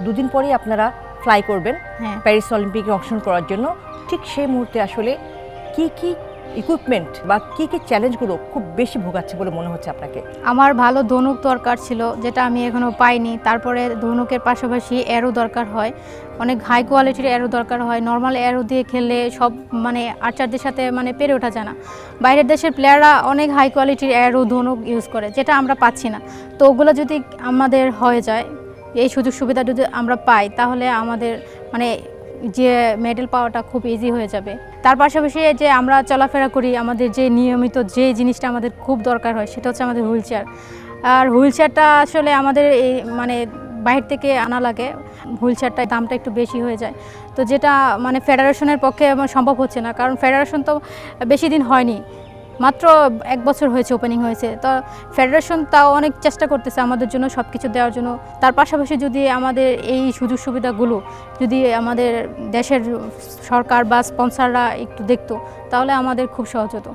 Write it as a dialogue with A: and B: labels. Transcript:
A: দুদিন পরেই আপনারা ফ্লাই করবেন
B: হ্যাঁ।
A: প্যারিস অলিম্পিকে অংশগ্রহণ করার জন্য। ঠিক সেই মুহূর্তে আসলে কি ইকুইপমেন্ট বা কি চ্যালেঞ্জগুলো খুব বেশি ভোগাচ্ছে বলে মনে হচ্ছে আপনাকে?
B: আমার ভালো ধনুক দরকার ছিল, যেটা আমি এখনও পাইনি। তারপরে ধনুকের পাশাপাশি অ্যারো দরকার হয়, অনেক হাই কোয়ালিটির অ্যারো দরকার হয়। নর্মাল অ্যারো দিয়ে খেললে সব আর্চারদের সাথে পেরে ওঠা যায় না। বাইরের দেশের প্লেয়াররা অনেক হাই কোয়ালিটির অ্যারো ধনুক ইউজ করে, যেটা আমরা পাচ্ছি না। তো ওগুলো যদি আমাদের হয়ে যায়, এই সুযোগ সুবিধা যদি আমরা পাই, তাহলে আমাদের যে মেডেল পাওয়াটা খুব ইজি হয়ে যাবে। তার পাশাপাশি যে আমরা চলাফেরা করি, আমাদের যে নিয়মিত যে জিনিসটা আমাদের খুব দরকার হয়, সেটা হচ্ছে আমাদের হুইল চেয়ার। আর হুইল চেয়ারটা আসলে আমাদের এই বাইরে থেকে আনা লাগে। হুইল চেয়ারটার দামটা একটু বেশি হয়ে যায়, তো যেটা ফেডারেশনের পক্ষে সম্ভব হচ্ছে না, কারণ ফেডারেশন তো বেশি দিন হয়নি, মাত্র 1 বছর হয়েছে ওপেনিং হয়েছে। তো ফেডারেশন তাও অনেক চেষ্টা করতেছে আমাদের জন্য সব কিছু দেওয়ার জন্য। তার পাশাপাশি যদি আমাদের এই সুযোগ সুবিধাগুলো যদি আমাদের দেশের সরকার বা স্পন্সররা একটু দেখতো, তাহলে আমাদের খুব সহজ হতো।